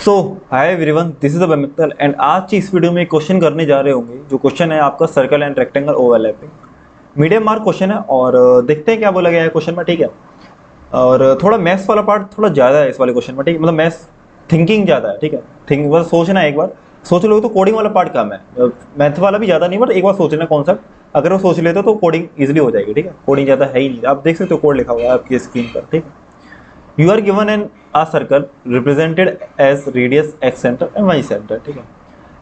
So hi everyone, this is Mittal and आज की इस वीडियो में एक क्वेश्चन करने जा रहे होंगे। जो क्वेश्चन है आपका circle and rectangle overlapping, medium mark question है और देखते हैं क्या बोला गया है क्वेश्चन में। ठीक है, और थोड़ा मैथ्स वाला पार्ट थोड़ा ज़्यादा है इस वाले क्वेश्चन में। ठीक है, मतलब मैथ्स थिंकिंग ज़्यादा है। ठीक है, थिंक बस सोचना है, एक बार सोच लो तो कोडिंग वाला पार्ट कम है। मैथ वाला भी ज़्यादा नहीं, बट एक बार सोचना कॉन्सेप्ट, अगर वो सोच लेते तो कोडिंग इजीली हो जाएगी। ठीक है, कोडिंग ज़्यादा है ही नहीं, आप देख सकते हो कोड लिखा हुआ है आपकी स्क्रीन पर। ठीक है, you are given an uh circle represented as radius X center and Y center. ठीक है,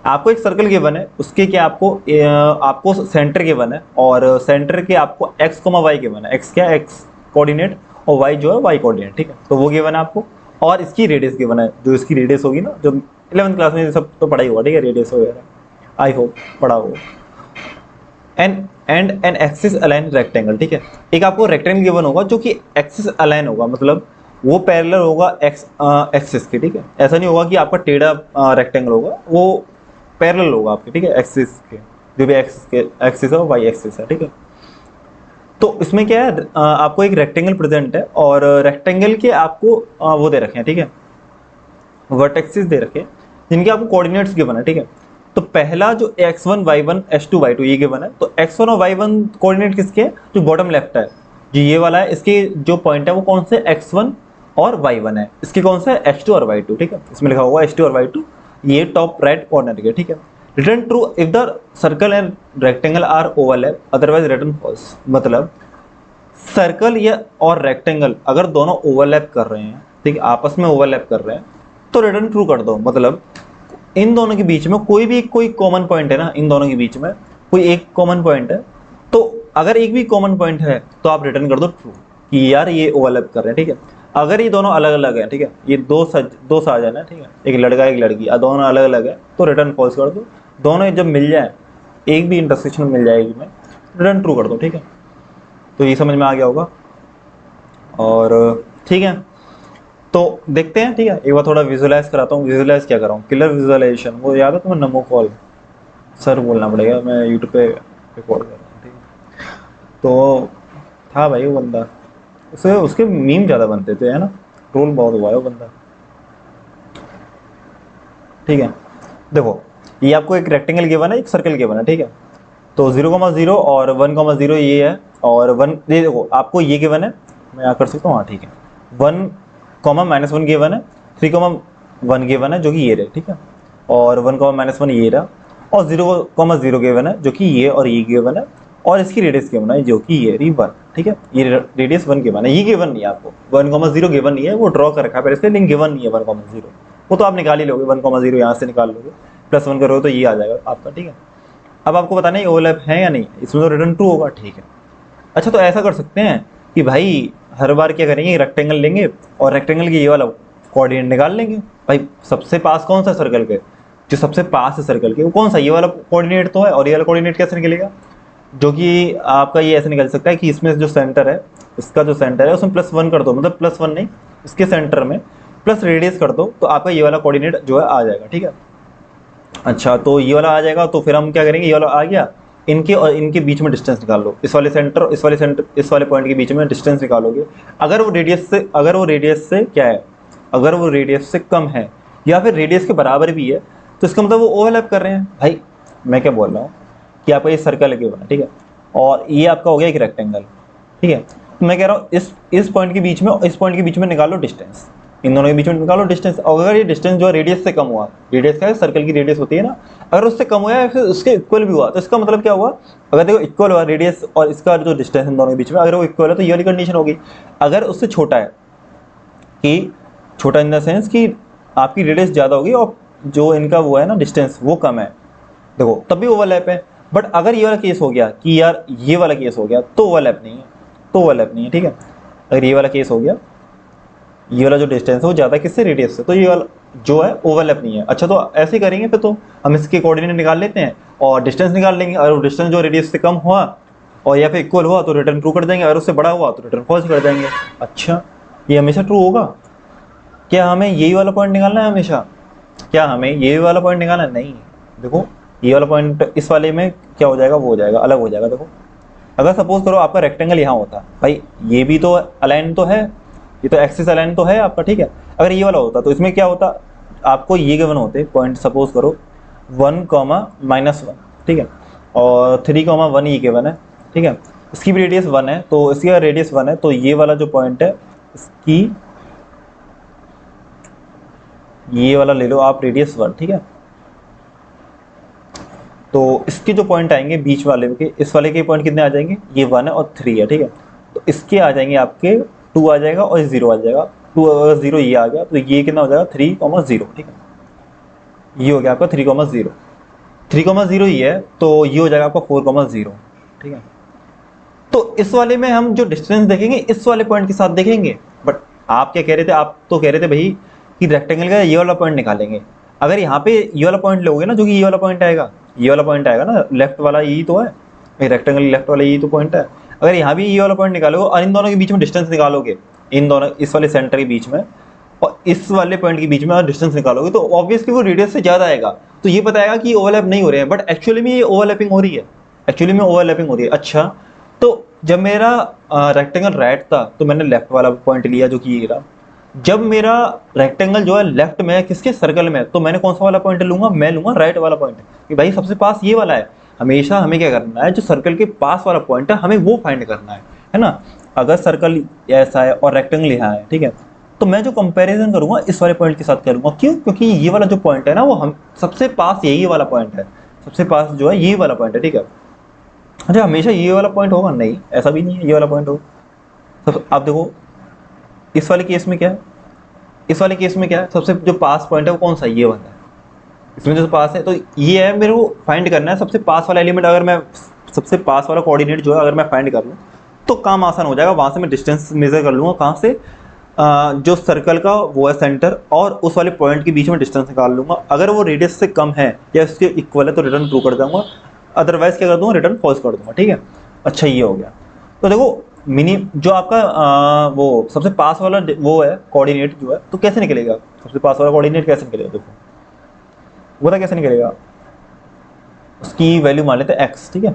आपको एक सर्कल गिवन है, उसके क्या आपको सेंटर गिवन है और सेंटर के आपको एक्स कोमा वाई गिवन है। एक्स क्या, एक्स कोऑर्डिनेट, और वाई जो है वाई कोऑर्डिनेट। ठीक है, तो वो गिवन है आपको, और इसकी रेडियस गिवन है। जो इसकी रेडियस होगी ना, जो 11th क्लास में सब तो पढ़ा ही हुआ। ठीक है, रेडियस वगैरह आई होप पढ़ा हो। And an axis align rectangle. ठीक है, एक आपको रेक्टेंगल गिवन होगा जो कि एक्सिस अलाइन होगा, मतलब वो पैरेलल होगा एक्स एक्सिस के। ठीक है, ऐसा नहीं होगा कि आपका टेढ़ा रेक्टेंगल होगा, वो पैरेलल होगा आपके। ठीक है, एक्सिस के, जो भी एक्सिस है वाई एक्सिस है। ठीक है, तो इसमें क्या है, आपको एक रेक्टेंगल प्रेजेंट है और रेक्टेंगल के आपको वो दे रखे हैं। ठीक है, वर्टेक्सिस दे रखे हैं जिनके आपको कोऑर्डिनेट्स गिवन है। ठीक है, तो पहला जो x1 y1 h2 y2 ये गिवन है, तो x1 और y1 कोऑर्डिनेट किसके हैं, जो बॉटम लेफ्ट है, जो ये वाला है, इसके जो पॉइंट है वो कौन से x1 और y1 है, इसके कौन से h2 और y2। ठीक है, इसमें लिखा हुआ h2 और y2, ये टॉप राइट कॉर्नर के। ठीक है, return true if the circle and rectangle are overlap, otherwise return false. मतलब सर्कल या और रेक्टेंगल अगर दोनों ओवरलैप कर रहे हैं, ठीक है, आपस में ओवरलैप कर रहे हैं, तो रिटर्न ट्रू कर दो। मतलब इन दोनों के बीच में कोई कॉमन पॉइंट है ना, इन दोनों के बीच में कोई एक कॉमन पॉइंट है, तो अगर एक भी कॉमन पॉइंट है तो आप रिटर्न कर दो ट्रू, कि यार ये ओवरलैप कर रहे हैं। ठीक है, अगर ये दोनों अलग अलग हैं, ठीक है, ये दो साजन है, ठीक है, एक लड़का एक लड़की, दोनों अलग अलग है, तो रिटर्न फॉल्स कर दो। दोनों जब मिल जाए, एक भी इंटरसेक्शन मिल जाएगी में, रिटर्न ट्रू कर दो। ठीक है, तो ये समझ में आ गया होगा। और ठीक है, तो देखते हैं। ठीक है, एक बार थोड़ा विजुअलाइज कराता हूँ। विजुअलाइज क्या कर रहा हूँ, किलर विजुअलाइजेशन, वो याद है तुम्हें, नमो कॉल सर बोलना पड़ेगा, मैं यूट्यूब पे रिकॉर्ड कर रहा हूँ। ठीक है, तो था भाई वो बंदा, उसे उसके मीम ज़्यादा बनते थे, है ना, ट्रोल बहुत हुआ है वो बंदा। ठीक है, देखो ये आपको एक रेक्टेंगल गिवन है, एक सर्कल गिवन है। ठीक है, तो 0,0 और 1,0 ये है, और 1 ये देखो आपको ये गिवन है, मैं यहाँ कर सकता हूँ, हाँ ठीक है, 1,-1 गिवन है, 3,1 गिवन है जो कि ये रहे। ठीक है, और 1,-1 ये रहा, और 0,0 गिवन है जो कि ये और ये गिवन है, और इसकी रेडियस गिवन है जो कि ये रही 1। ठीक है, ये रेडियस 1 गिवन है, ये गिवन नहीं है आपको, 1,0 गिवन नहीं है, वो ड्रॉ कर रखा है पहले से, लेकिन गिवन नहीं है 1,0, वो तो आप निकाल ही लोगे, 1,0 यहाँ से निकाल लोगे, +1 करोगे तो ये आ जाएगा आपका। ठीक है, अब आपको बताना है ओवरलैप है या नहीं, इसमें तो रिटर्न ट्रू होगा। ठीक है, अच्छा तो ऐसा कर सकते हैं कि भाई हर बार क्या करेंगे, रेक्टेंगल लेंगे और रेक्टेंगल की ये वाला कोऑर्डिनेट निकाल लेंगे। भाई सबसे पास कौन सा सर्कल के, जो सबसे पास है सर्कल के, वो कौन सा, ये वाला कोऑर्डिनेट तो है, और ये वाला कोऑर्डिनेट कैसे निकलेगा, जो कि आपका ये ऐसे निकल सकता है कि इसमें जो सेंटर है, इसका जो सेंटर है उसमें +1 कर दो, मतलब +1 नहीं, इसके सेंटर में प्लस रेडियस कर दो, तो आपका ये वाला कोऑर्डिनेट जो है आ जाएगा। ठीक है, अच्छा तो ये वाला आ जाएगा, तो फिर हम क्या करेंगे, ये वाला आ गया, इनके और इनके बीच में डिस्टेंस निकाल लो, इस वाले सेंटर इस वाले पॉइंट के बीच में डिस्टेंस निकालोगे। अगर वो रेडियस से क्या है, अगर वो रेडियस से कम है या फिर रेडियस के बराबर भी है, तो इसका मतलब वो ओवरलैप कर रहे हैं। भाई मैं क्या बोल रहा हूँ कि आपका ये सर्कल लगे हुआ है, ठीक है, और ये आपका हो गया एक रेक्टेंगल। ठीक है, तो मैं कह रहा हूँ इस पॉइंट के बीच में और इस पॉइंट के बीच में निकालो डिस्टेंस, इन दोनों के बीच में निकालो डिस्टेंस। और अगर ये डिस्टेंस जो है रेडियस से कम हुआ, रेडियस क्या है, सर्कल की रेडियस होती है ना, अगर उससे कम हुआ या फिर उसके इक्वल भी हुआ, तो इसका मतलब क्या हुआ, अगर देखो इक्वल हुआ रेडियस और इसका जो डिस्टेंस इन दोनों के बीच में, अगर वो इक्वल है तो ये वाली कंडीशन होगी। अगर उससे छोटा है, कि छोटा इन द सेंस कि आपकी रेडियस ज़्यादा होगी और जो इनका वो है ना डिस्टेंस वो कम है, देखो तब भी ओवरलैप है। बट अगर ये वाला केस हो गया कि यार ये वाला केस हो गया, तो ओवरलैप नहीं है, तो ओवरलैप नहीं है। ठीक है, अगर ये वाला केस हो गया, ये वाला जो डिस्टेंस है वो ज़्यादा किससे, रेडियस से, तो ये वाला जो है ओवरलैप नहीं है। अच्छा तो ऐसे ही करेंगे फिर, तो हम इसके कोऑर्डिनेट निकाल लेते हैं और डिस्टेंस निकाल लेंगे। अगर डिस्टेंस जो रेडियस से कम हुआ और या फिर इक्वल हुआ तो रिटर्न ट्रू कर देंगे, अगर उससे बड़ा हुआ तो रिटर्न फॉल्स कर देंगे। अच्छा, ये हमेशा ट्रू होगा क्या, हमें यही वाला पॉइंट निकालना है हमेशा, क्या हमें यही वाला पॉइंट निकालना है, नहीं। देखो ये वाला पॉइंट इस वाले में क्या हो जाएगा, वो हो जाएगा, अलग हो जाएगा। देखो अगर सपोज करो आपका रेक्टेंगल यहाँ होता, भाई ये भी तो अलाइन तो है, ये तो एक्सिस अलाइन तो है आपका। ठीक है, अगर ये वाला होता तो इसमें क्या होता, आपको ये गिवन होते पॉइंट, सपोज करो 1, -1, ठीक है, और 3, 1 ये गिवन है, ठीक है, इसकी भी रेडियस 1 है, तो इसका रेडियस 1 है, तो ये वाला जो पॉइंट है इसकी, ये वाला ले लो आप रेडियस 1, ठीक है। तो इसके जो पॉइंट आएंगे बीच वाले के, इस वाले के पॉइंट कितने आ जाएंगे, ये 1 है और 3 है, ठीक है। तो इसके आ जाएंगे आपके 2 आ जाएगा और 0 आ जाएगा, 2 अगर 0 ये आ गया तो ये कितना हो जाएगा 3, 0, ठीक है। ये हो गया आपका 3, 0, 3, 0 ये है, तो ये हो जाएगा आपका 4, 0, ठीक है। तो इस वाले में हम जो डिस्टेंस देखेंगे इस वाले पॉइंट के साथ देखेंगे, बट आप क्या कह रहे थे, आप तो कह रहे थे भाई कि रेक्टेंगल का ये वाला पॉइंट निकालेंगे। अगर यहाँ पे ये वाला पॉइंट लोगे ना, जो कि ये वाला पॉइंट आएगा, ये वाला पॉइंट आएगा ना, लेफ्ट वाला यही तो है, रेक्टेंगल लेफ्ट वाला यही तो पॉइंट है। अगर यहाँ भी ये वाला पॉइंट निकालोगे और इन दोनों के बीच में डिस्टेंस निकालोगे, इन दोनों, इस वाले सेंटर के बीच में और इस वाले पॉइंट के बीच में डिस्टेंस निकालोगे, तो ऑब्वियसली वो रेडियस से ज़्यादा आएगा, तो ये बताएगा कि ओवरलैप नहीं हो रहे हैं, बट एक्चुअली में ये ओवरलैपिंग हो रही है, एक्चुअली में ओवरलैपिंग हो रही है। अच्छा, तो जब मेरा रेक्टेंगल राइट था तो मैंने लेफ्ट वाला पॉइंट लिया जो कि ये रहा। जब मेरा रेक्टेंगल जो है लेफ्ट में है, किसके, सर्कल में, तो मैंने कौन सा वाला पॉइंट लूंगा, मैं लूंगा राइट वाला पॉइंट, कि भाई सबसे पास ये वाला है। हमेशा हमें क्या करना है, जो सर्कल के पास वाला पॉइंट है हमें वो फाइंड करना है ना। अगर सर्कल ऐसा है और रेक्टेंगल यहाँ है, ठीक है, तो मैं जो कंपैरिजन करूंगा इस वाले पॉइंट के साथ करूंगा। क्यों? क्योंकि ये वाला जो पॉइंट है ना, वो हम सबसे पास यही वाला पॉइंट है, सबसे पास जो है यही वाला पॉइंट है, ठीक है। अच्छा, हमेशा ये वाला पॉइंट होगा? नहीं, ऐसा भी नहीं है ये वाला पॉइंट होगा। तो आप देखो इस वाले केस में क्या है, इस वाले केस में क्या है, सबसे जो पास पॉइंट है वो कौन सा, ये वाला है, इसमें जो पास है, तो ये है, मेरे को फाइंड करना है सबसे पास वाला एलिमेंट। अगर मैं सबसे पास वाला कोऑर्डिनेट जो है अगर मैं फाइंड कर लूँ तो काम आसान हो जाएगा, वहाँ से मैं डिस्टेंस मेजर कर लूँगा, कहाँ से, जो सर्कल का वो है सेंटर और उस वाले पॉइंट के बीच में डिस्टेंस निकाल लूँगा। अगर वो रेडियस से कम है या उसके इक्वल है तो रिटर्न ट्रू कर दूँगा, अदरवाइज क्या कर दूँगा, रिटर्न फॉल्स कर दूँगा, ठीक है। अच्छा, ये हो गया। तो देखो मिनी जो आपका वो सबसे पास वाला वो है कोऑर्डिनेट जो है, तो कैसे निकलेगा सबसे पास वाला कोऑर्डिनेट, कैसे निकलेगा, देखो वो कैसे निकलेगा, उसकी वैल्यू मान लेते हैं x, ठीक है।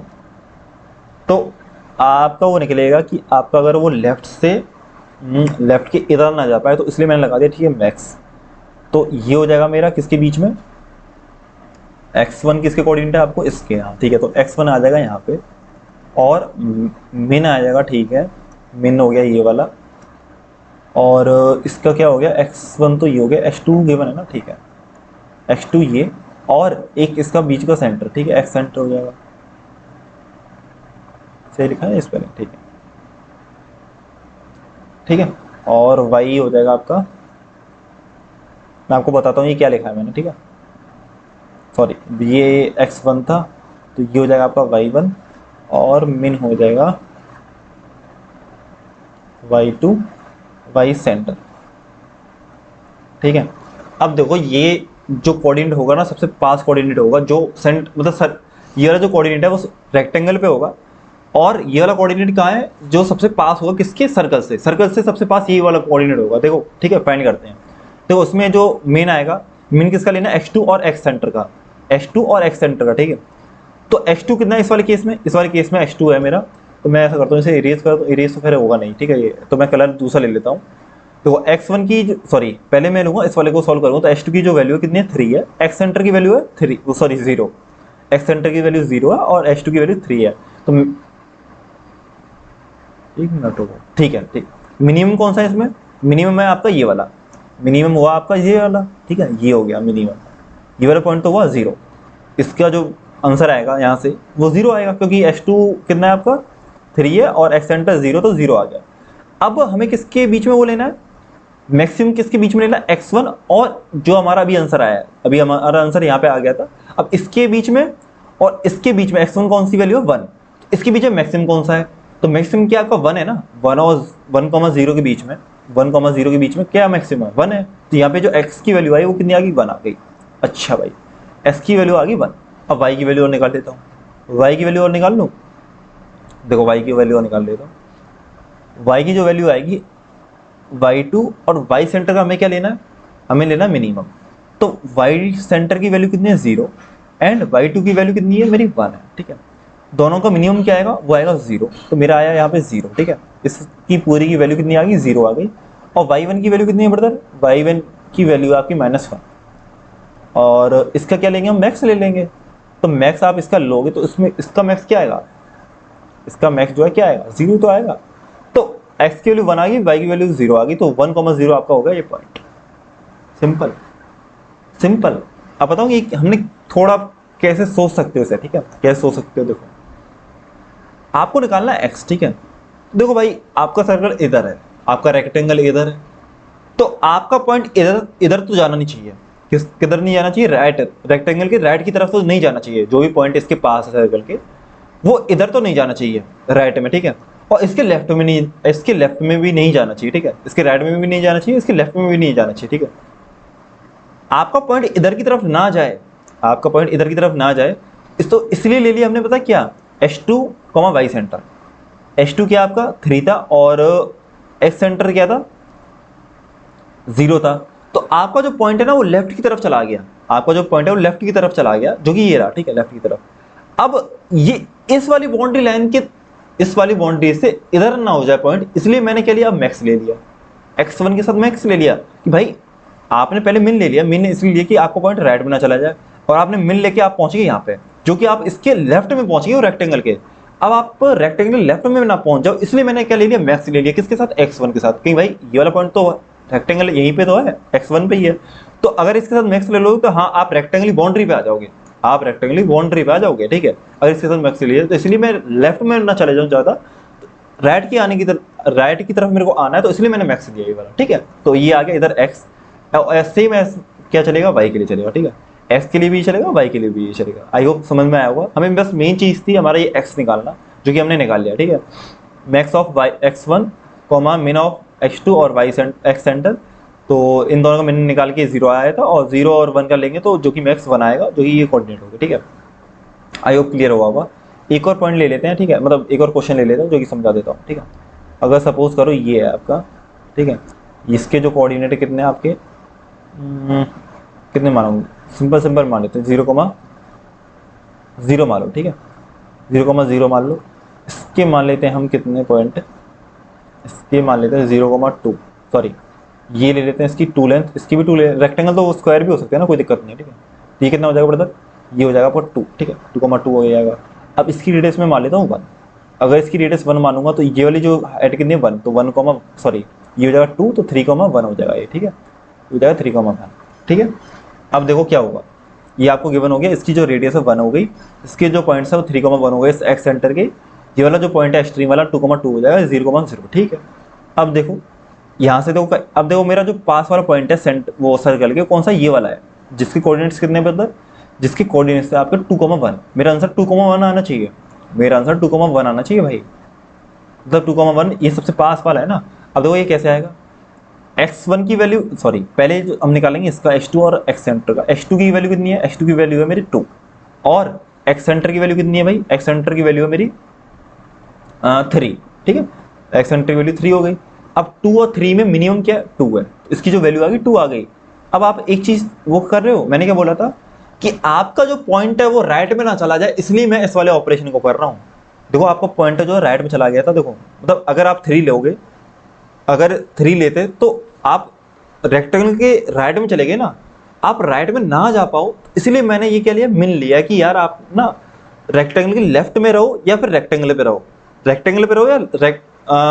तो आपका वो निकलेगा कि आपका अगर वो लेफ्ट से लेफ्ट के इधर ना जा पाए, तो इसलिए मैंने लगा दिया, ठीक है, मैक्स। तो ये हो जाएगा मेरा किसके बीच में, x1 किसके कोऑर्डिनेट है आपको, इसके यहाँ, ठीक है। तो x1 आ जाएगा यहाँ पे और मिन आ जाएगा, ठीक है, मिन हो गया ये वाला, और इसका क्या हो गया, x1 तो ये हो गया, x2 गिवन है ना, ठीक है, x2 ये, और एक इसका बीच का सेंटर, ठीक है, x सेंटर हो जाएगा, सही लिखा है इस पर, ठीक है, ठीक है। और y हो जाएगा आपका, मैं आपको बताता हूँ ये क्या लिखा है मैंने, ठीक है, सॉरी, ये x1 था, तो ये हो जाएगा आपका y1 और मिन हो जाएगा y2, y सेंटर, ठीक है। अब देखो ये जो कोऑर्डिनेट होगा ना, सबसे पास कोऑर्डिनेट होगा, जो सेंट मतलब सर ये वाला जो कोऑर्डिनेट है वो रेक्टेंगल पे होगा, और ये वाला कोऑर्डिनेट कहाँ है, जो सबसे पास होगा किसके, सर्कल से, सर्कल से सबसे पास ये वाला कोऑर्डिनेट होगा। देखो, ठीक है, फाइंड करते हैं। देखो उसमें जो मेन आएगा, मेन किसका लेना है, x2 और x सेंटर का, x2 और x सेंटर का, ठीक है। तो x2 कितना है इस वाले केस में, इस वाले केस में x2 है मेरा, तो मैं ऐसा करता हूँ, इसे इरेज कर, तो इरेज तो फिर होगा नहीं, ठीक है, ये तो मैं कलर दूसरा ले लेता हूँ। तो x1 की, सॉरी पहले मैं लूँगा इस वाले को सॉल्व करूँगा, तो x2 की जो वैल्यू है कितनी है, 3 है, x सेंटर की वैल्यू है 3, सॉरी 0, x सेंटर की वैल्यू 0 है और x2 की वैल्यू 3 है। तो एक मिनट होगा, ठीक है, ठीक। मिनिमम कौन सा है इसमें, मिनिमम है आपका ये वाला, मिनिमम हुआ आपका ये वाला, ठीक है, ये हो गया मिनिमम, ये वाला पॉइंट तो हुआ 0। इसका जो आंसर आएगा यहाँ से वो 0 आएगा, क्योंकि x2 कितना है आपका 3 है और x सेंटर 0, तो 0 आ गया। अब हमें किसके बीच में वो लेना है, मैक्सिमम किसके बीच में लेना है, x1 और जो हमारा अभी आंसर आया है, अभी हमारा आंसर यहाँ पे आ गया था, अब इसके बीच में और इसके बीच में x1 कौन सी वैल्यू है, 1, इसके बीच में मैक्सिमम कौन सा है, तो मैक्सिमम क्या आपका 1 है ना, 1 और 1,0 के बीच में, 1,0 के बीच में क्या मैक्सिमम है, 1 है। तो यहाँ पे जो x की वैल्यू आई वो कितनी आ गई, 1 आ गई। अच्छा भाई, s की वैल्यू आ गई 1, अब y की वैल्यू और निकाल देता हूँ, y की वैल्यू और निकाल लूँ, देखो y की वैल्यू और निकाल लेता हूँ। y की जो वैल्यू आएगी y2 और y सेंटर का हमें क्या लेना है, हमें लेना मिनिमम, तो y सेंटर की वैल्यू कितनी है, 0, एंड y2 की वैल्यू कितनी है, मेरी 1 है, ठीक है। दोनों का मिनिमम क्या आएगा, वो आएगा 0, तो मेरा आया यहाँ पे 0, ठीक है। इसकी पूरी की वैल्यू कितनी आ गई, 0 आ गई। और y1 की वैल्यू कितनी है ब्रदर, y1 की वैल्यू आपकी -1, और इसका क्या लेंगे हम, मैक्स ले लेंगे। तो मैक्स आप इसका लोगे तो इसमें इसका मैक्स क्या आएगा, इसका मैक्स जो है क्या आएगा, 0 तो आएगा। तो x की वैल्यू 1 आ गई, y की वैल्यू 0 आ गई, तो 1,0 आपका होगा ये पॉइंट। Simple simple. अब बताऊँ कि हमने थोड़ा कैसे सोच सकते हो इसे, ठीक है, कैसे सोच सकते हो। देखो आपको निकालना है x, ठीक है। देखो भाई आपका सर्कल इधर है, आपका रेक्टेंगल इधर है, तो आपका पॉइंट इधर इधर तो जाना नहीं चाहिए। किधर नहीं जाना चाहिए, राइट, रेक्टेंगल के राइट की तरफ तो नहीं जाना चाहिए। जो भी पॉइंट इसके पास है सर्कल के, वो इधर तो नहीं जाना चाहिए राइट में, ठीक है। और इसके लेफ्ट में नहीं, इसके लेफ्ट में भी नहीं जाना चाहिए, ठीक है। इसके राइट में भी नहीं जाना चाहिए, इसके लेफ्ट में भी नहीं जाना चाहिए, ठीक है। आपका पॉइंट इधर की तरफ ना जाए, आपका पॉइंट इधर की तरफ ना जाए, तो इसलिए ले लिया हमने, पता क्या, h2 y सेंटर। h2 क्या आपका 3 था और x सेंटर क्या था, 0 था। तो आपका जो पॉइंट है ना वो लेफ्ट की तरफ चला गया, आपका जो पॉइंट है वो लेफ्ट की तरफ चला गया, जो कि ये रहा, ठीक है, लेफ्ट की तरफ। अब ये इस वाली बाउंड्री लाइन के, इस वाली बाउंड्री से इधर ना हो जाए पॉइंट, इसलिए मैंने क्या लिया, मैक्स ले लिया, x1 के साथ मैक्स ले लिया। कि भाई आपने पहले मिन ले लिया, मिन इसलिए लिया कि आपको पॉइंट राइट में ना चला जाए, और आपने मिन लेके आप पहुंच गए यहाँ पे, जो कि आप इसके लेफ्ट में पहुंच गए रेक्टेंगल के। अब आप रेक्टेंगल लेफ्ट में ना पहुंच जाओ, इसलिए मैंने क्या ले लिया, मैक्स ले लिया, किसके साथ, x1 के साथ। कि भाई ये वाला पॉइंट तो रेक्टेंगल यहीं पे तो है, x1 पे ही है, तो अगर इसके साथ मैक्स ले लोगे तो हाँ आप रेक्टेंगल बाउंड्री पे आ जाओगे, आप रेक्टेंगल बाउंड्री पे आ जाओगे, ठीक है। अगर इसके साथ मैक्स ले लिया, तो इसलिए मैं लेफ्ट में ना चले जाऊँ ज़्यादा, राइट की आने की तरफ, राइट की तरफ मेरे को आना है, तो इसलिए मैंने मैक्स लिया ये वाला, ठीक है। तो ये आ गया इधर x, सेम एस क्या चलेगा, y के लिए चलेगा, ठीक है। x के लिए भी चलेगा, y के लिए भी चलेगा। आई होप समझ में आया होगा। हमें बस मेन चीज़ थी हमारा ये x निकालना, जो कि हमने निकाल लिया, ठीक है। मैक्स ऑफ x1 मिन ऑफ x2 और x सेंटर, तो इन दोनों का मैंने निकाल के 0 आया था, और 0 और 1 का लेंगे तो जो कि मैक्स 1 आएगा, जो कि ये कोऑर्डिनेट होगा, ठीक है। आई होप क्लियर होगा। एक और पॉइंट ले लेते हैं, ठीक है, मतलब एक और क्वेश्चन ले लेते हैं जो कि समझा देता हूँ, ठीक है। अगर सपोज करो ये है आपका, ठीक है, इसके जो कोऑर्डिनेट कितने हैं आपके, कितने मानो, सिंपल सिंपल मान लेते हैं, 0,0 मान लो, ठीक है, 0,0 मान लो। इसके मान लेते हैं हम कितने पॉइंट, इसके मान लेते हैं 0,2, सॉरी ये ले लेते हैं इसकी 2 लेंथ, इसकी भी 2 लेंथ, रेक्टेंगल तो स्क्वायर भी हो सकते हैं ना, कोई दिक्कत नहीं है, ठीक है। ये कितना हो जाएगा ब्रदर, ये हो जाएगा आपका 2, ठीक है, 2,2 हो जाएगा। अब इसकी रेडियस में मान लेता हूँ 1, अगर इसकी रेडियस 1 मानूंगा तो ये वाली जो हाइट कितनी है 1, तो 1, सॉरी ये हो जाएगा 2, तो 3,1 हो जाएगा ये, ठीक है, हो जाएगा 3,1, ठीक है। अब देखो क्या होगा, ये आपको गिवन हो गया, इसकी जो रेडियस है 1 हो गई, इसके जो पॉइंट्स है वो 3,1 हो गए इस एक्स सेंटर के, ये वाला जो पॉइंट है एक्सट्रीम वाला 2,2 हो जाएगा, 0,0, ठीक है। अब देखो यहाँ से देखो, अब देखो मेरा जो पास वाला पॉइंट है वो सर्कल के, कौन सा, ये वाला है, जिसके कोऑर्डिनेट्स कितने ब्रदर, जिसके कोऑर्डिनेट्स है आपके 2,1। मेरा आंसर 2,1 आना चाहिए, मेरा आंसर 2,1 आना चाहिए भाई, मतलब 2,1 ये सबसे पास वाला है ना। अब देखो ये कैसे आएगा, x1 की वैल्यू, सॉरी पहले जो हम निकालेंगे इसका x2 और x सेंटर का, x2 की वैल्यू कितनी है, x2 की वैल्यू है मेरी 2, और x सेंटर की वैल्यू कितनी है भाई, x सेंटर की वैल्यू है मेरी 3, ठीक है, x सेंटर की वैल्यू 3 हो गई। अब 2 और 3 में मिनिमम क्या है, 2 है, इसकी जो वैल्यू आ गई 2 आ गई। अब आप एक चीज वो कर रहे हो, मैंने क्या बोला था कि आपका जो पॉइंट है वो राइट में ना चला जाए, इसलिए मैं इस वाले ऑपरेशन को कर रहा हूँ। देखो आपका पॉइंट जो है राइट में चला गया था, देखो मतलब अगर आप 3 लोगे, अगर 3 लेते तो आप रेक्टेंगल के राइट में चले गए ना, आप राइट में ना जा पाओ, इसलिए मैंने ये क्या लिया, मिन लिया कि यार आप ना रेक्टेंगल के लेफ्ट में रहो या फिर रेक्टेंगल पे रहो, रेक्टेंगल पे रहो या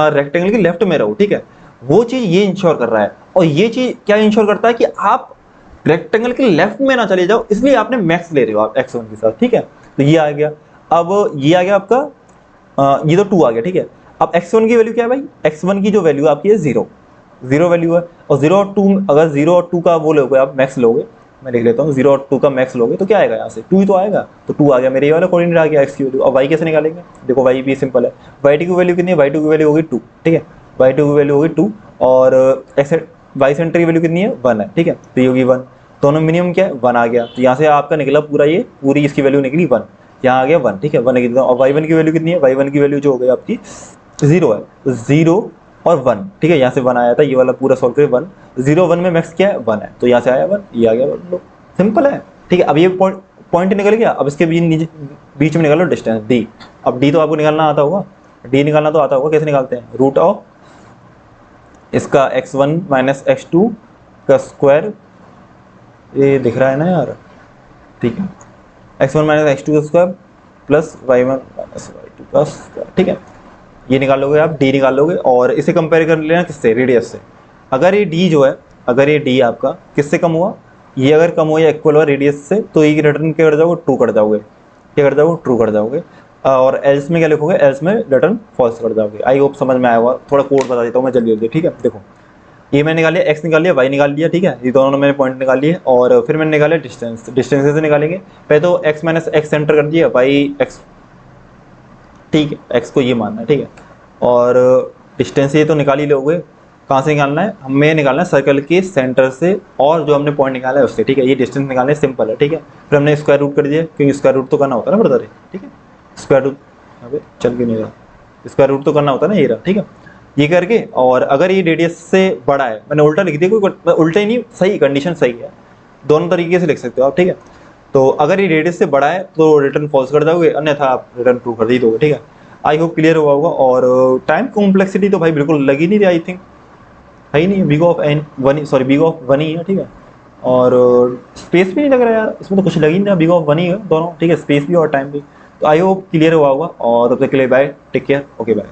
रेक्टेंगल के लेफ्ट में रहो, ठीक है। वो चीज ये इंश्योर कर रहा है, और ये चीज क्या इंश्योर करता है कि आप रेक्टेंगल के लेफ्ट में ना चले जाओ, इसलिए आपने मैक्स ले रहे हो आप x1 के साथ, ठीक है। तो ये आ गया, अब ये आ गया आपका ये तो 2 आ गया, ठीक है। अब x1 की वैल्यू क्या है भाई, x1 की जो वैल्यू आपकी है 0 वैल्यू है, और 0 और 2, अगर 0 और 2 का वो लोगे आप मैक्स लोगे, मैं लिख लेता हूँ 0 और 2 का मैक्स लोगे तो क्या आएगा, यहाँ से 2 ही तो आएगा, तो 2 आ गया, मेरे ये वाला कोऑर्डिनेट आ गया x की वैल्यू। अब y कैसे निकालेंगे, देखो y भी सिंपल है, y2 की वैल्यू कितनी है, y2 की वैल्यू होगी 2, ठीक है, y2 की वैल्यू होगी 2, और y सेंटर की वैल्यू कितनी है 1 है, ठीक है, तो ये होगी 1, दोनों मिनिमम क्या है 1 आ गया, तो यहाँ से आपका निकला पूरा, ये पूरी इसकी वैल्यू निकली 1, यहाँ आ गया 1, ठीक है, 1 निकलता है। और y1 की वैल्यू कितनी है, y1 की वैल्यू जो हो गई आपकी 0 है, तो 0 और 1, ठीक है, यहाँ से 1 आया था, ये वाला पूरा सॉल्व करें 1, 0 1 में मैक्स क्या है 1 है, तो यहाँ से आया 1, ये आ गया 1, लो सिंपल है, ठीक है। अब ये पॉइंट निकल गया, अब इसके बीच में निकालो डिस्टेंस d। अब d तो आपको निकालना आता होगा, d निकालना तो आता होगा, कैसे निकालते हैं, रूट ऑफ इसका x1 माइनस x2 का स्क्वायर ये दिख रहा है ना यार, ठीक है। x1 minus X two square plus Y one minus Y two का स्क्वायर, ठीक है। ये निकाल लोगे आप, डी निकाल लोगे और इसे कंपेयर कर लेना किससे, रेडियस से। अगर ये डी जो है, अगर ये डी आपका किससे कम हुआ, ये अगर कम हुआ या इक्वल हुआ रेडियस से, तो ये रिटर्न क्या कर जाओगे, ट्रू कर जाओगे। क्या कर जाओगे, ट्रू कर जाओगे। और एल्स में क्या लिखोगे, एल्स में रिटर्न फॉल्स कर जाओगे। आई होप समझ में आया होगा। थोड़ा कोड बता देता हूँ मैं जल्दी जल्दी, ठीक है। देखो ये मैंने निकाल लिया, एक्स निकाल लिया, वाई निकाल लिया, ठीक है। ये दोनों मैंने पॉइंट निकाल लिए और फिर मैंने निकाला डिस्टेंस। डिस्टेंस से निकालेंगे पहले तो एक्स माइनस एक्स सेंटर कर दिया, वाई एक्स, ठीक है। एक्स को ये मानना है, ठीक है। और डिस्टेंस ये तो निकाल ही लोगे। कहाँ से निकालना है, हमें निकालना है सर्कल के सेंटर से और जो हमने पॉइंट निकाला है उससे, ठीक है। ये डिस्टेंस निकालने सिंपल है, ठीक है। फिर हमने स्क्वायर रूट कर दिया, क्योंकि स्क्वायर रूट तो करना होता है ना ब्रदर, ठीक है। स्क्वायर रूट अबे चल के नहीं रहा, स्क्वायर रूट तो करना होता है ना, ये रहा, ठीक है। ये करके और अगर ये रेडियस से बड़ा है, मैंने उल्टा लिख दिया, कोई उल्टा ही नहीं, सही कंडीशन सही है, दोनों तरीके से लिख सकते हो आप, ठीक है। तो अगर ये रेडियस से बड़ा है तो रिटर्न फॉल्स कर दोगे, अन्यथा आप रिटर्न ट्रू कर दी दोगे, ठीक है। आई होप क्लियर हुआ होगा। और टाइम कॉम्प्लेक्सिटी तो भाई बिल्कुल लगी नहीं रही, आई थिंक है ही नहीं, big of an one, sorry big of one ही है, ठीक है। और स्पेस भी नहीं लग रहा यार, इसमें तो कुछ लग ही नहीं रहा, बिग ऑफ वन ही है दोनों, ठीक है। स्पेस भी और टाइम भी। तो आई होप क्लियर हुआ होगा। और तब तक के लिए bye, take care, okay bye.